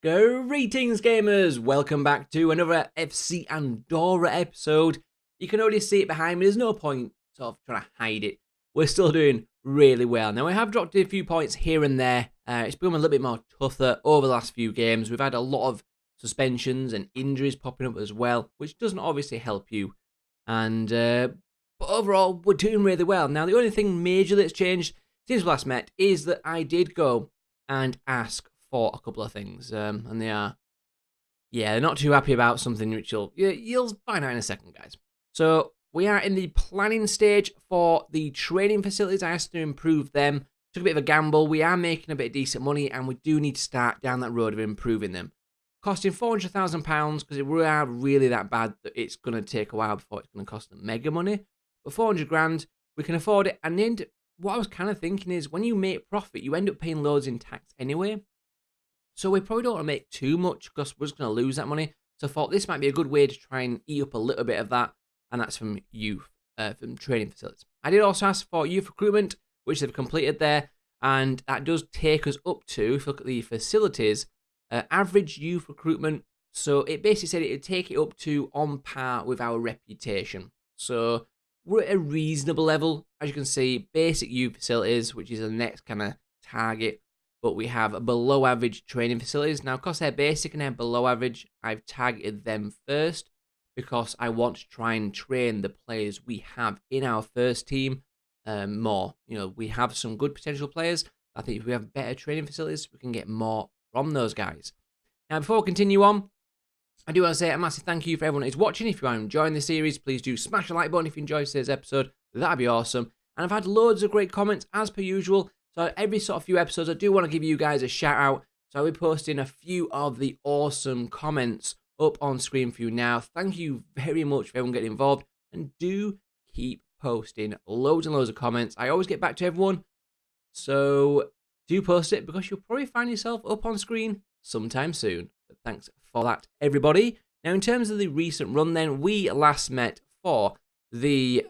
Greetings, gamers! Welcome back to another FC Andorra episode. You can already see it behind me. There's no point sort of trying to hide it. We're still doing really well. Now, we have dropped a few points here and there. It's become a little bit more tougher over the last few games. We've had a lot of suspensions and injuries popping up as well, which doesn't obviously help you. And but overall, we're doing really well. Now, the only thing major that's changed since we last met is that I did go and ask for a couple of things, and they're not too happy about something which you'll find out in a second, guys. So we are in the planning stage for the training facilities. I asked to improve them. Took a bit of a gamble. We are making a bit of decent money, and we do need to start down that road of improving them. Costing £400,000 because we are really that bad that it's going to take a while before it's going to cost them mega money. But 400 grand, we can afford it. And then what I was kind of thinking is when you make profit, you end up paying loads in tax anyway. So we probably don't want to make too much because we're just going to lose that money. So I thought this might be a good way to try and eat up a little bit of that. And that's from youth, from training facilities. I did also ask for youth recruitment, which they've completed there. And that does take us up to, if you look at the facilities, average youth recruitment. So it basically said it would take it up to on par with our reputation. So we're at a reasonable level. As you can see, basic youth facilities, which is the next kind of target. But we have below average training facilities. Now, because they're basic and they're below average, I've targeted them first because I want to try and train the players we have in our first team more. You know, we have some good potential players. I think if we have better training facilities, we can get more from those guys. Now, before we continue on, I do want to say a massive thank you for everyone who's watching. If you are enjoying the series, please do smash the like button if you enjoyed today's episode. That'd be awesome. And I've had loads of great comments as per usual. So every sort of few episodes, I do want to give you guys a shout out. So I'll be posting a few of the awesome comments up on screen for you now. Thank you very much for everyone getting involved. And do keep posting loads and loads of comments. I always get back to everyone. So do post it because you'll probably find yourself up on screen sometime soon. But thanks for that, everybody. Now, in terms of the recent run then, we last met for the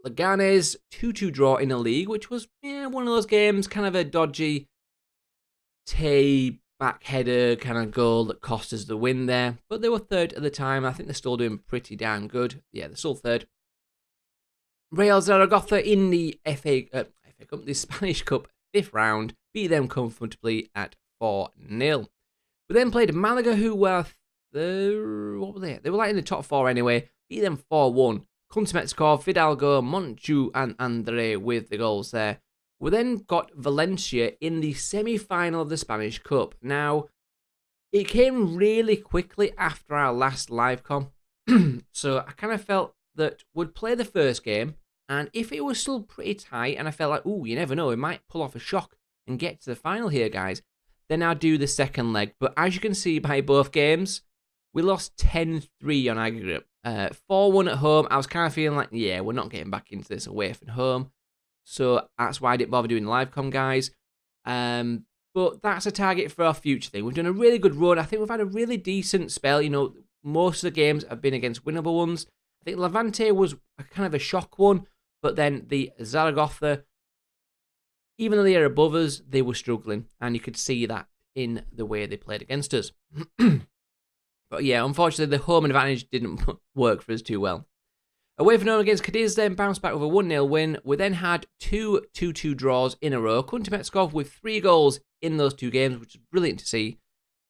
Leganes 2-2 draw in the league, which was one of those games, kind of a dodgy Tay backheader kind of goal that cost us the win there. But they were third at the time. I think they're still doing pretty damn good. Yeah, they're still third. Real Zaragoza in the FA Cup, the Spanish Cup 5th round, beat them comfortably at 4-0. We then played Malaga, who were what were they? They were like in the top 4 anyway. Beat them 4-1. Kuntsmetskov, Fidalgo, Monchu, and Andre with the goals there. We then got Valencia in the semi-final of the Spanish Cup. Now, it came really quickly after our last live com. So I kind of felt that we'd play the first game, and if it was still pretty tight, and I felt like, you never know, we might pull off a shock and get to the final here, guys, then I'd do the second leg. But as you can see by both games, we lost 10-3 on aggregate. 4-1 at home. I was kind of feeling like, we're not getting back into this away from home. So that's why I didn't bother doing the live com, guys. But that's a target for our future thing. We've done a really good run. I think we've had a really decent spell. You know, most of the games have been against winnable ones. I think Levante was a kind of a shock one. But then the Zaragoza, even though they are above us, they were struggling. And you could see that in the way they played against us. But yeah, unfortunately, the home advantage didn't work for us too well. Away from home against Cadiz then bounced back with a 1-0 win. We then had 2 2-2 draws in a row. Kuntsmetskov with 3 goals in those 2 games, which is brilliant to see.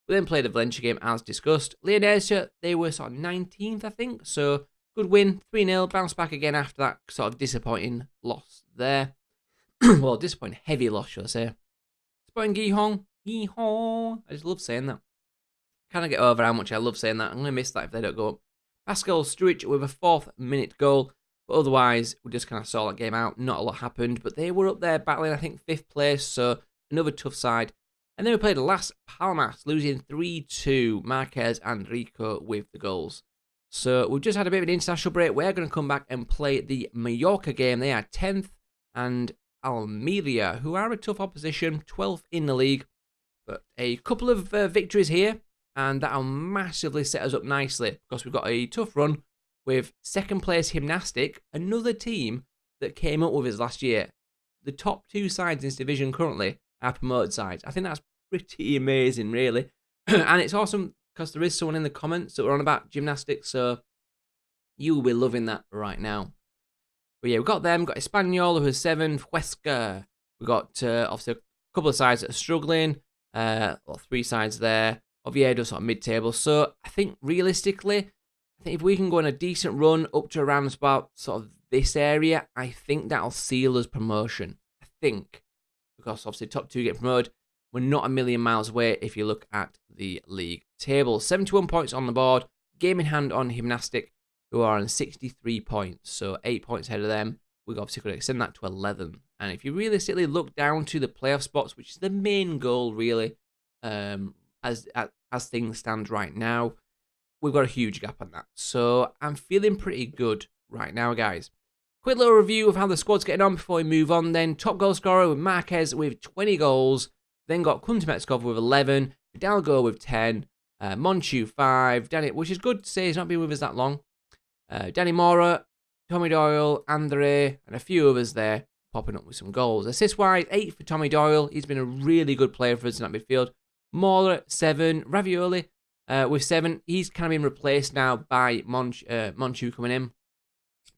We then played the Valencia game as discussed. Leonesia, they were sort of 19th, I think. So good win, 3-0. Bounced back again after that sort of disappointing loss there. Well, disappointing heavy loss, should I say. Disappointing Gijón. I just love saying that. Kind of get over how much I love saying that. I'm going to miss that if they don't go up. Pascal Struic with a 4th minute goal. But otherwise, we just kind of saw that game out. Not a lot happened. But they were up there battling, I think, 5th place. So another tough side. And then we played Las Palmas, losing 3-2. Marquez and Rico with the goals. So we've just had a bit of an international break. We're going to come back and play the Mallorca game. They are 10th. And Almeria, who are a tough opposition. 12th in the league. But a couple of victories here. And that'll massively set us up nicely because we've got a tough run with 2nd place Gymnastic, another team that came up with us last year. The top 2 sides in this division currently are promoted sides. I think that's pretty amazing, really. And it's awesome because there is someone in the comments that were on about gymnastics, so you'll be loving that right now. But yeah, we've got them. We've got Espanyol, who is 7th. Huesca. We've got, obviously, a couple of sides that are struggling. 3 sides there. Oviedo, sort of mid-table. So I think, realistically, I think if we can go on a decent run up to around about sort of this area, I think that'll seal us promotion. I think. Because, obviously, top 2 get promoted. We're not a million miles away if you look at the league table. 71 points on the board. Game in hand on Gymnastic, who are on 63 points. So 8 points ahead of them. We obviously could extend that to 11. And if you realistically look down to the playoff spots, which is the main goal, really, as things stand right now, we've got a huge gap on that. So I'm feeling pretty good right now, guys. Quick little review of how the squad's getting on before we move on then. Top goal scorer with Marquez with 20 goals. Then got Kuntimetskov with 11. Hidalgo with 10. Monchu 5. Danny, which is good to say, he's not been with us that long. Danny Mora, Tommy Doyle, Andre, and a few others there popping up with some goals. Assist-wise, 8 for Tommy Doyle. He's been a really good player for us in that midfield. Mora, 7. Ravioli with 7. He's kind of been replaced now by Monchu coming in.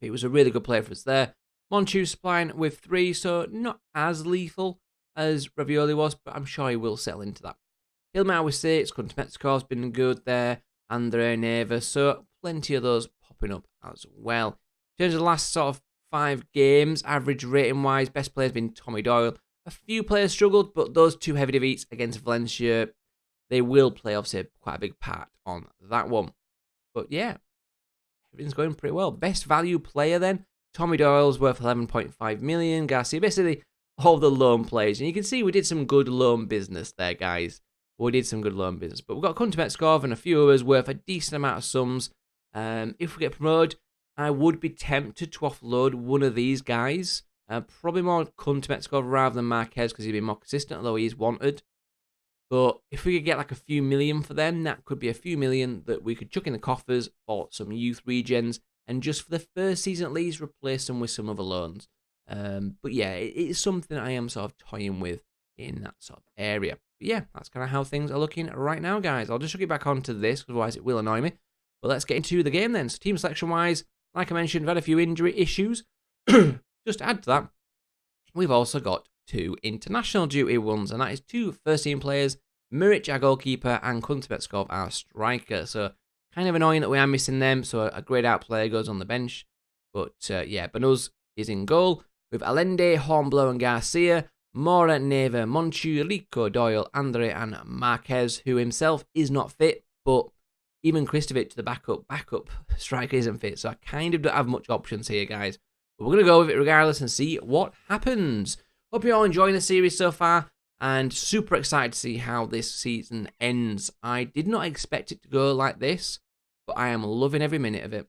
He was a really good player for us there. Monchu supplying with 3, so not as lethal as Ravioli was, but I'm sure he will settle into that. Hilmar with 6. Kuntimetskov's been good there. Andre Neva, so plenty of those popping up as well. In terms of the last sort of 5 games, average rating-wise, best player's been Tommy Doyle. A few players struggled, but those 2 heavy defeats against Valencia, they will play, obviously, quite a big part on that one. But yeah, everything's going pretty well. Best value player then, Tommy Doyle's worth 11.5 million. Garcia, basically all the loan players. And you can see we did some good loan business there, guys. We did some good loan business. But we've got Kuntimetsov and a few others worth a decent amount of sums. If we get promoted, I would be tempted to offload one of these guys. Probably more Kuntimetsov rather than Marquez because he'd be more consistent, although he's wanted. But if we could get like a few million for them, that could be a few million that we could chuck in the coffers for some youth regens and just for the first season at least replace them with some other loans. But yeah, it is something I am sort of toying with in that sort of area. But yeah, that's kind of how things are looking right now, guys. I'll just chuck it back onto this, otherwise it will annoy me. But let's get into the game then. So team selection-wise, like I mentioned, we've had a few injury issues. Just to add to that, we've also got 2 international duty ones, and that is 2 first-team players, Miric, our goalkeeper, and Kuntimetsov, our striker. So kind of annoying that we are missing them, so a grayed-out player goes on the bench. But yeah, Banuz is in goal, with Allende, Hornblow, and Garcia, Mora, Neva, Monchu, Rico, Doyle, Andre, and Marquez, who himself is not fit, but even Kristovic, the backup striker, isn't fit, so I kind of don't have much options here, guys. But we're going to go with it regardless and see what happens. Hope you're all enjoying the series so far, and super excited to see how this season ends. I did not expect it to go like this, but I am loving every minute of it.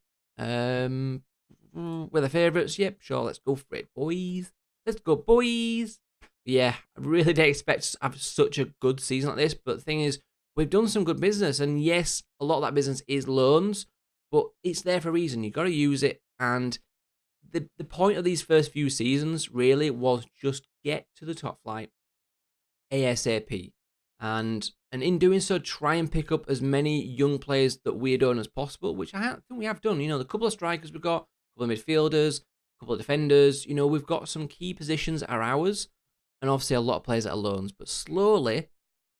We're the favourites? Yep, sure, let's go for it, boys. Let's go, boys. Yeah, I really didn't expect to have such a good season like this, but the thing is, we've done some good business, and yes, a lot of that business is loans, but it's there for a reason. You've got to use it, and the point of these first few seasons really was just get to the top flight ASAP, and in doing so, try and pick up as many young players that we're doing as possible, which I think we have done. You know, the couple of strikers we've got, a couple of midfielders, a couple of defenders, you know, we've got some key positions that are ours, and obviously a lot of players that are loans, but slowly,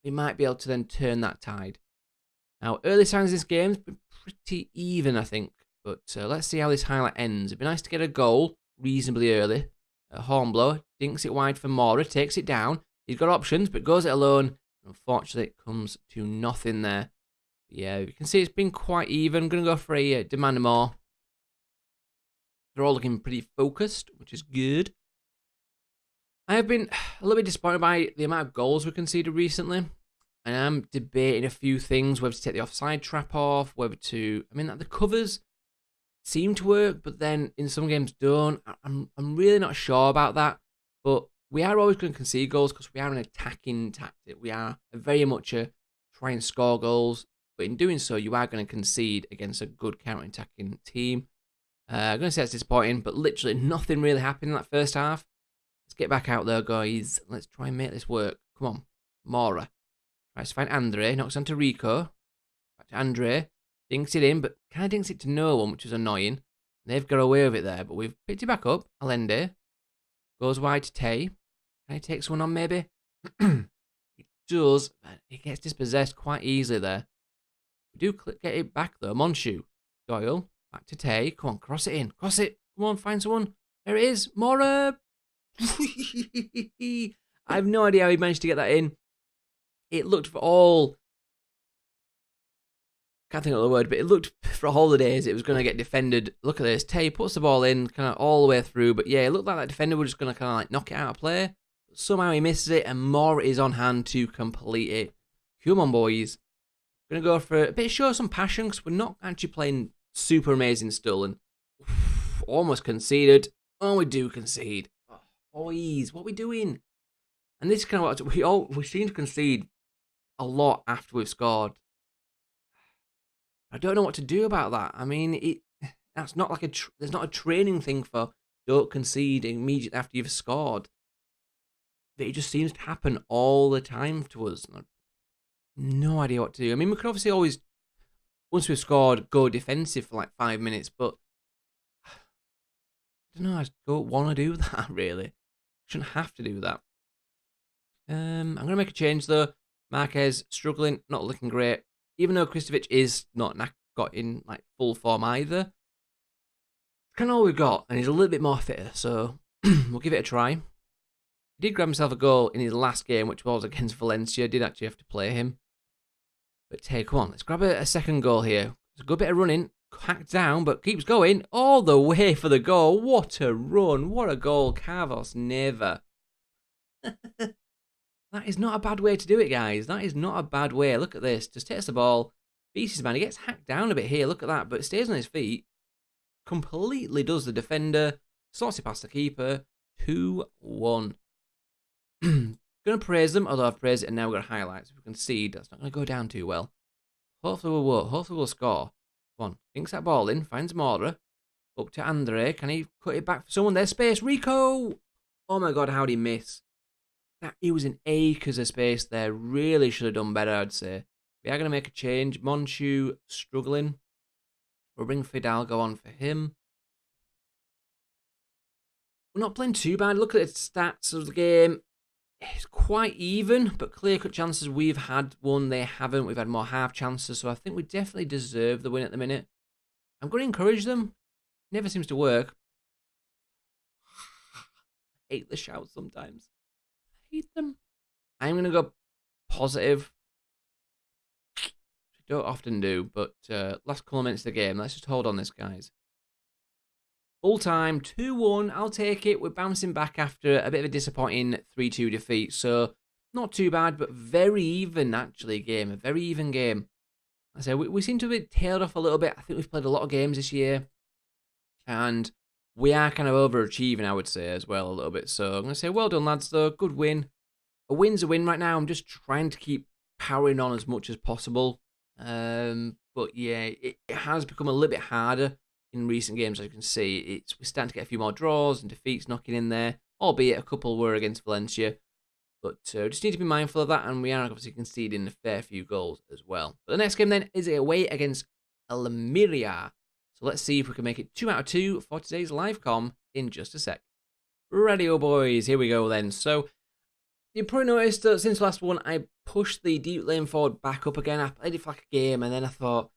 we might be able to then turn that tide. Now, early signs of this game's been pretty even, I think. But let's see how this highlight ends. It'd be nice to get a goal reasonably early. Hornblower dinks it wide for Mora, takes it down. He's got options, but goes it alone. Unfortunately, it comes to nothing there. Yeah, you can see it's been quite even. I'm going to go for a demand more. They're all looking pretty focused, which is good. I have been a little bit disappointed by the amount of goals we conceded recently. And I'm debating a few things, whether to take the offside trap off, whether to... I mean, the covers seem to work, but then in some games don't. I'm really not sure about that. But we are always going to concede goals because we are an attacking tactic. We are very much a try and score goals. But in doing so, you are going to concede against a good counter-attacking team. I'm going to say that's disappointing, but literally nothing really happened in that first half. Let's get back out there, guys. Let's try and make this work. Come on. Mora. Right, to find Andre. Knocks onto Rico. Back to Andre. Dinks it in, but kind of dinks it to no one, which is annoying. They've got away with it there, but we've picked it back up. Allende. Goes wide to Tay. Can he take someone on, maybe? He does. He gets dispossessed quite easily there. We do get it back, though. Monshu. Doyle. Back to Tay. Come on, cross it in. Cross it. Come on, find someone. There it is. Mora. I have no idea how he managed to get that in. It looked for all... Can't think of the word, but it looked for holidays it was going to get defended. Look at this. Tay puts the ball in kind of all the way through, but yeah, it looked like that defender was just going to kind of like knock it out of play. But somehow he misses it, and Moore is on hand to complete it. Come on, boys. Going to go for a bit of show some passion, because we're not actually playing super amazing still, and almost conceded. Oh, we do concede. Oh, boys, what are we doing? And this is kind of what we seem to concede a lot after we've scored. I don't know what to do about that. I mean, that's not like there's not a training thing for don't concede immediately after you've scored. But it just seems to happen all the time to us. No idea what to do. I mean, we could obviously always, once we've scored, go defensive for like 5 minutes, but I don't know, I just don't want to do that, really. Shouldn't have to do that. I'm going to make a change, though. Marquez struggling, not looking great. Even though Kristovic is not got in like full form either. It's kind of all we've got, and he's a little bit more fitter, so we'll give it a try. He did grab himself a goal in his last game, which was against Valencia. Did actually have to play him. But hey, come on, let's grab a second goal here. It's a good bit of running, hacked down, but keeps going all the way for the goal. What a run, what a goal, Carlos Neva. That is not a bad way to do it, guys. That is not a bad way. Look at this. Just takes the ball. Beats his man. He gets hacked down a bit here. Look at that. But stays on his feet. Completely does the defender. Slots it past the keeper. 2-1. Going to praise them, although I've praised it and now we've got highlights. If we concede, that's not going to go down too well. Hopefully we will. Hopefully we'll score. Come on. Dinks that ball in. Finds Mora. Up to Andre. Can he cut it back for someone? There's space. Rico! Oh my God, how'd he miss? He was in acres of space there. Really should have done better, I'd say. We are going to make a change. Monshu struggling. We'll bring Fidalgo on for him. We're not playing too bad. Look at the stats of the game. It's quite even, but clear-cut chances. We've had one, they haven't. We've had more half chances, so I think we definitely deserve the win at the minute. I'm going to encourage them. Never seems to work. I hate the shouts sometimes. Hate them. I'm going to go positive. I don't often do, but last couple of minutes of the game. Let's just hold on this, guys. Full time, 2-1. I'll take it. We're bouncing back after a bit of a disappointing 3-2 defeat. So, not too bad, but very even, actually, game. A very even game. I say we seem to be tailed off a little bit. I think we've played a lot of games this year. And we are kind of overachieving, I would say, as well, a little bit. So I'm going to say, well done, lads, though. Good win. A win's a win right now. I'm just trying to keep powering on as much as possible. But yeah, it has become a little bit harder in recent games, as you can see. We're starting to get a few more draws and defeats knocking in there, albeit a couple were against Valencia. But just need to be mindful of that, and we are obviously conceding a fair few goals as well. But the next game then is away against Almeria. So let's see if we can make it 2 out of 2 for today's live com in just a sec. Radio boys, here we go then. So you probably noticed that since the last one, I pushed the deep lane forward back up again. I played it for like a game, and then I thought,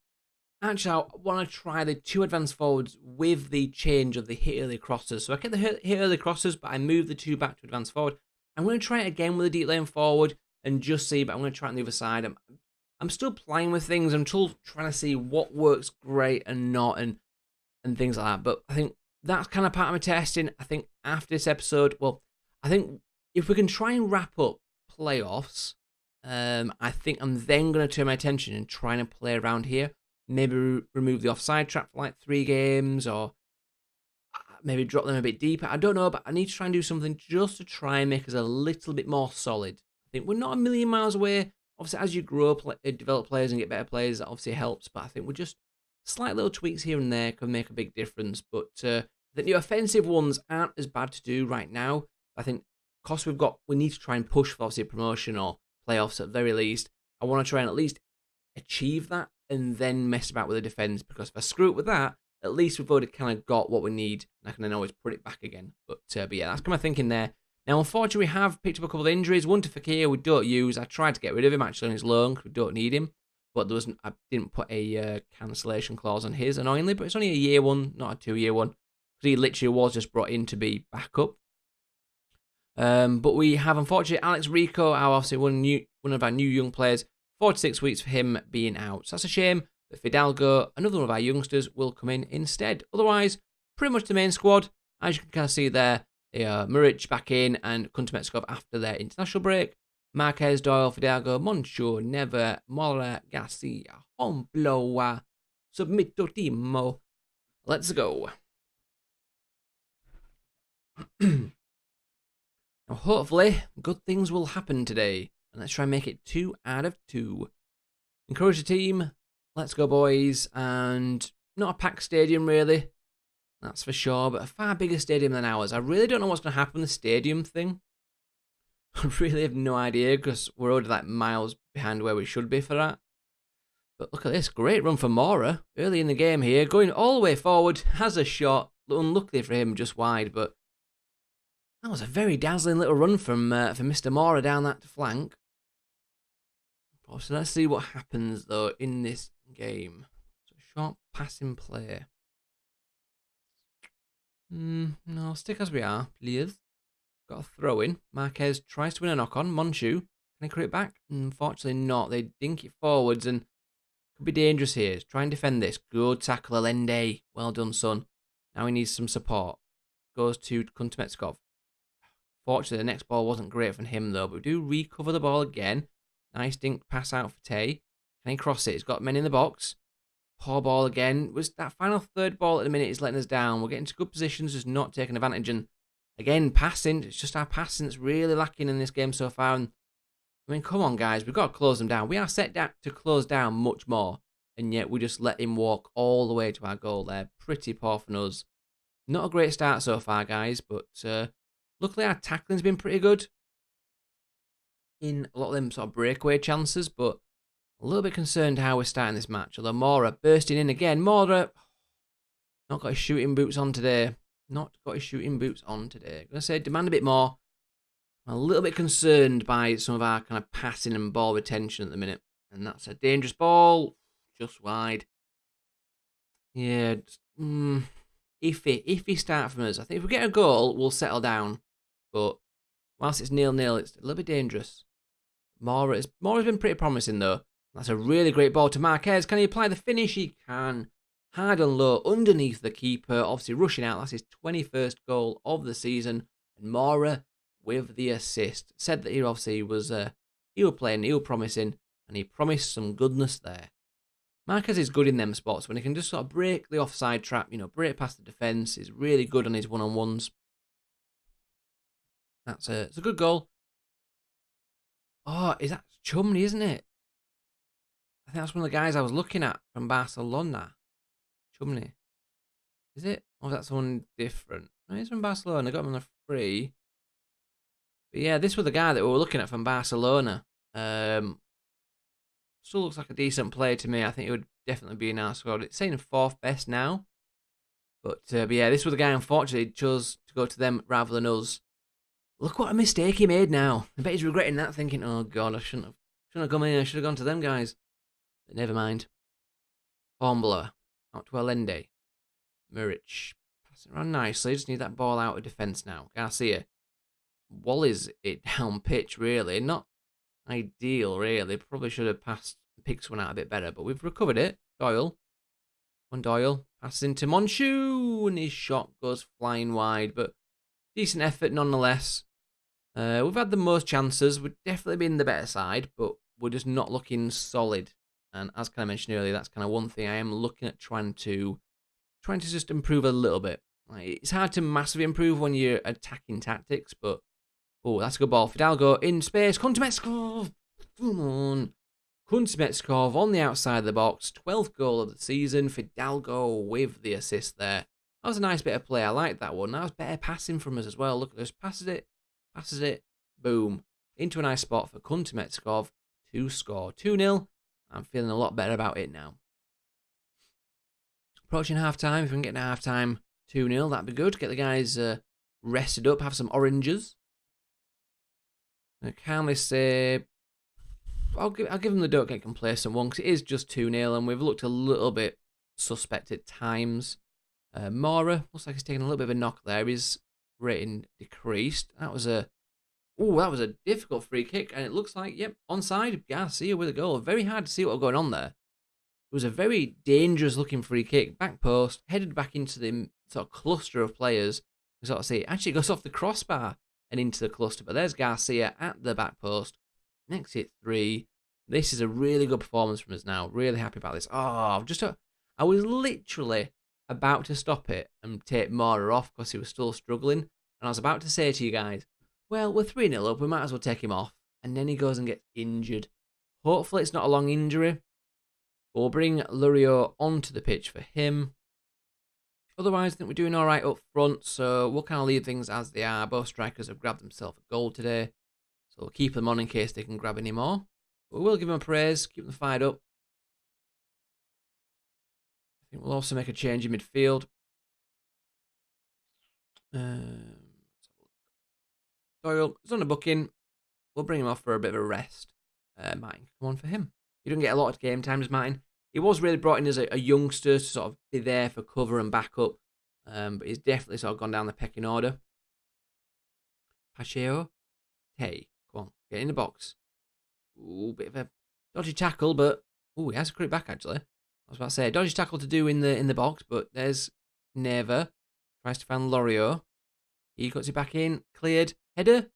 actually, I want to try the 2 advanced forwards with the change of the hit early crosses. So I kept the hit early crosses, but I moved the 2 back to advanced forward. I'm going to try it again with the deep lane forward and just see, but I'm going to try it on the other side. I'm still playing with things. I'm still trying to see what works great and not, and things like that. But I think that's kind of part of my testing. I think after this episode, well, I think if we can try and wrap up playoffs, I think I'm then going to turn my attention and trying to play around here. Maybe remove the offside trap for like 3 games, or maybe drop them a bit deeper. I don't know, but I need to try and do something just to try and make us a little bit more solid. I think we're not a million miles away. Obviously, as you grow, develop players and get better players, that obviously helps. But I think we're just slight little tweaks here and there can make a big difference. But the new offensive ones aren't as bad to do right now. I think because we need to try and push for obviously promotion or playoffs at the very least. I want to try and at least achieve that and then mess about with the defence, because if I screw it with that, at least we've already kind of got what we need, and I can then always put it back again. But yeah, that's kind of thinking there. Now, unfortunately, we have picked up a couple of injuries. One to Fekir we don't use. I tried to get rid of him actually on his loan because we don't need him. But I didn't put a cancellation clause on his, annoyingly. But it's only a year one, not a 2-year one. Because he literally was just brought in to be backup. But we have, unfortunately, Alex Rico, obviously one of our new young players. 46 weeks for him being out. So that's a shame. But Fidalgo, another one of our youngsters, will come in instead. Otherwise, pretty much the main squad. As you can kind of see there, Muric back in and Kuntametsov after their international break. Marquez, Doyle, Fidalgo, Moncho, Never, Mora, Garcia, Hombloa, Submito Timo. Let's go. Now, hopefully, good things will happen today. And let's try and make it 2 out of 2. Encourage the team. Let's go, boys. And not a packed stadium, really. That's for sure, but a far bigger stadium than ours. I really don't know what's going to happen with the stadium thing. I really have no idea, because we're already like miles behind where we should be for that. But look at this. Great run for Mora early in the game here. Going all the way forward. Has a shot. Unluckily for him, just wide, but that was a very dazzling little run from Mr. Mora down that flank. So let's see what happens, though, in this game. So short passing play. No, stick as we are, please. Got a throw in. Marquez tries to win a knock on. Monchu, can he clear it back? Unfortunately not. They dink it forwards and could be dangerous here. Try and defend this. Good tackle, Allende. Well done, son. Now he needs some support. Goes to Kuntametsov. Fortunately, the next ball wasn't great from him, though. But we do recover the ball again. Nice dink pass out for Tay. Can he cross it? He's got men in the box. Poor ball again. Was that final third ball at the minute is letting us down. We're getting to good positions, just not taking advantage. And again, passing. It's just our passing that's really lacking in this game so far. And I mean, come on, guys. We've got to close them down. We are set down to close down much more. And yet we just let him walk all the way to our goal there. Pretty poor from us. Not a great start so far, guys. But luckily our tackling's been pretty good in a lot of them sort of breakaway chances. But a little bit concerned how we're starting this match. Although Mora bursting in again. Mora not got his shooting boots on today. I'm going to say demand a bit more. I'm a little bit concerned by some of our kind of passing and ball retention at the minute. And that's a dangerous ball. Just wide. Yeah, iffy start from us. I think if we get a goal, we'll settle down. But whilst it's 0-0, it's a little bit dangerous. Mora's been pretty promising, though. That's a really great ball to Marquez. Can he apply the finish? He can. Hard and low underneath the keeper. Obviously rushing out. That's his 21st goal of the season. And Mora with the assist. Said that he obviously was playing, he was promising. And he promised some goodness there. Marquez is good in them spots when he can just sort of break the offside trap, break past the defence. He's really good on his one-on-ones. It's a good goal. Oh, is that Chumney, isn't it? I think that's one of the guys I was looking at from Barcelona. Chumney. Is it? Or is that someone different? No, he's from Barcelona. I got him on a free. But yeah, this was the guy that we were looking at from Barcelona. Still looks like a decent player to me. I think it would definitely be in our squad. It's saying 4th best now. But yeah, this was the guy, unfortunately, chose to go to them rather than us. Look what a mistake he made now. I bet he's regretting that, thinking, oh, God, I shouldn't have come here. I should have gone to them guys. But never mind. Hornblower. Out to Allende. Muric. Passing around nicely. Just need that ball out of defence now. Garcia. Wally's it down pitch, really. Not ideal, really. Probably should have picked one out a bit better, but we've recovered it. Doyle. Doyle passes into Monchu, and his shot goes flying wide, but decent effort nonetheless. We've had the most chances. We've definitely been the better side, but we're just not looking solid. And as kind of mentioned earlier, that's kind of one thing I am looking at trying to just improve a little bit. It's hard to massively improve when you're attacking tactics, but oh, that's a good ball. Fidalgo in space. Kuntametsov. Come on. Kuntametsov on the outside of the box. 12th goal of the season. Fidalgo with the assist there. That was a nice bit of play. I like that one. That was better passing from us as well. Look at this. Passes it. Boom. Into a nice spot for Kuntametsov to score 2-0. I'm feeling a lot better about it now. Approaching half-time. If we can get to half-time 2-0, that'd be good. Get the guys rested up, have some oranges. I calmly say, I'll give them the don't get complacent one, because it is just 2-0, and we've looked a little bit suspect at times. Mora, looks like he's taking a little bit of a knock there. His rating decreased. That was a difficult free kick, and it looks like, yep, onside. Garcia with a goal. Very hard to see what was going on there. It was a very dangerous looking free kick. Back post, headed back into the sort of cluster of players. You sort of see it actually goes off the crossbar and into the cluster. But there's Garcia at the back post. Next hit 3. This is a really good performance from us now. Really happy about this. Oh, I was literally about to stop it and take Mora off because he was still struggling. And I was about to say to you guys, well, we're 3-0 up. We might as well take him off. And then he goes and gets injured. Hopefully it's not a long injury. We'll bring Lurio onto the pitch for him. Otherwise, I think we're doing all right up front, so we'll kind of leave things as they are. Both strikers have grabbed themselves a goal today, so we'll keep them on in case they can grab any more. But we will give them a praise, keep them fired up. I think we'll also make a change in midfield. Doyle is on a booking. We'll bring him off for a bit of a rest. Martin, come on for him. You don't get a lot of game time, does Martin? He was really brought in as a youngster to sort of be there for cover and backup. But he's definitely sort of gone down the pecking order. Pacheco. Hey, come on, get in the box. Ooh, bit of a dodgy tackle, but ooh, he has to cut it back actually. I was about to say dodgy tackle to do in the box, but there's Neva. Tries to find Lorio. He cuts it back in, cleared, header.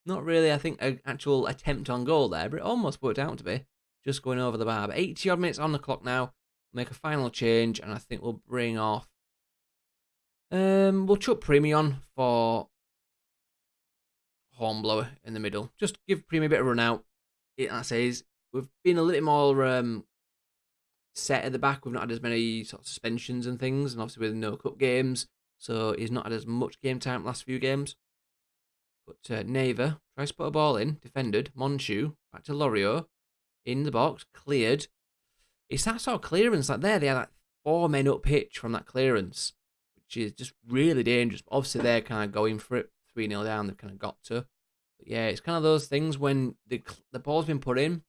Not really, I think, an actual attempt on goal there, but it almost worked out to be. Just going over the bar. But 80 odd minutes on the clock now. Make a final change, and I think we'll bring off. We'll chuck Primi on for Hornblower in the middle. Just give Primi a bit of run out. I say we've been a little bit more set at the back. We've not had as many sort of suspensions and things, and obviously with no cup games, so he's not had as much game time the last few games. But Neva tries to put a ball in, defended. Monchu back to Lorio. In the box, cleared. It's that sort of clearance like there. They had like 4 men up pitch from that clearance, which is just really dangerous. But obviously, they're kind of going for it. 3-0 down, they've kind of got to. But yeah, it's kind of those things when the ball's been put in,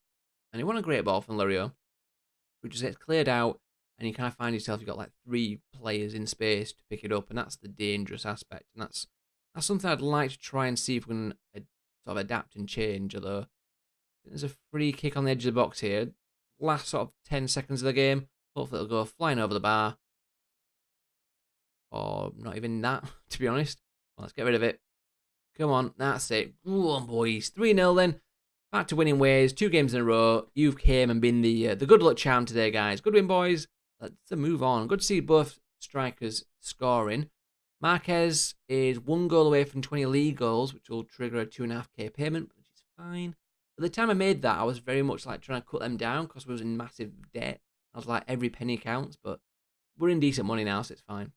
and you want a great ball from Lorio, which just gets cleared out, and you kind of find yourself, you've got like 3 players in space to pick it up, and that's the dangerous aspect. And that's something I'd like to try and see if we can sort of adapt and change, although there's a free kick on the edge of the box here. Last sort of 10 seconds of the game. Hopefully it'll go flying over the bar. Or not even that, to be honest. Well, let's get rid of it. Come on, that's it. Go on, boys. 3-0 then. Back to winning ways. 2 games in a row. You've came and been the good luck charm today, guys. Good win, boys. Let's move on. Good to see both strikers scoring. Marquez is 1 goal away from 20 league goals, which will trigger a 2.5k payment, which is fine. At the time I made that, I was very much like trying to cut them down because we was in massive debt. I was like, every penny counts, but we're in decent money now, so it's fine.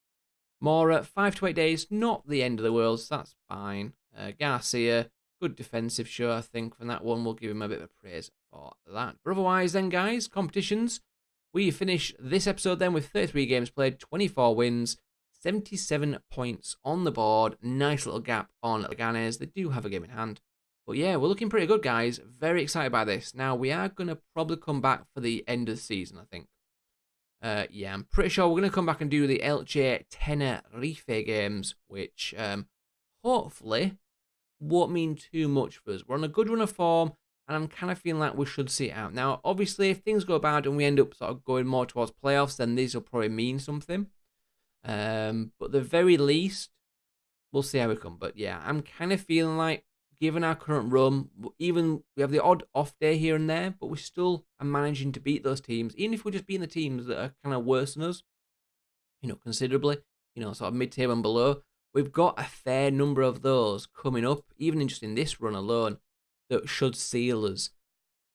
Mora, 5 to 8 days, not the end of the world, so that's fine. Garcia, good defensive show, I think. From that one, we'll give him a bit of praise for that. But otherwise then, guys, competitions. We finish this episode then with 33 games played, 24 wins, 77 points on the board. Nice little gap on Leganes. They do have a game in hand. But yeah, we're looking pretty good, guys. Very excited by this. Now, we are going to probably come back for the end of the season, I think. Yeah, I'm pretty sure we're going to come back and do the Elche Tenerife games, which hopefully won't mean too much for us. We're on a good run of form, and I'm kind of feeling like we should see it out. Now, obviously, if things go bad and we end up sort of going more towards playoffs, then these will probably mean something. But at the very least, we'll see how we come. But yeah, I'm kind of feeling like, given our current run, even we have the odd off day here and there, but we still are managing to beat those teams, even if we're just beating the teams that are kind of worse than us, considerably, sort of mid-table and below. We've got a fair number of those coming up, even just in this run alone, that should seal us,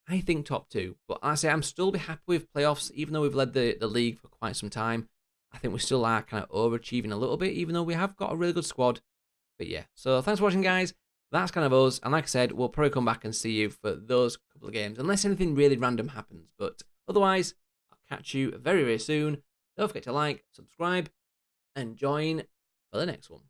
I think, top 2. But I say I'm still be happy with playoffs, even though we've led the league for quite some time. I think we still are kind of overachieving a little bit, even though we have got a really good squad. But yeah, so thanks for watching, guys. That's kind of us. And like I said, we'll probably come back and see you for those couple of games, unless anything really random happens. But otherwise, I'll catch you very, very soon. Don't forget to like, subscribe, and join for the next one.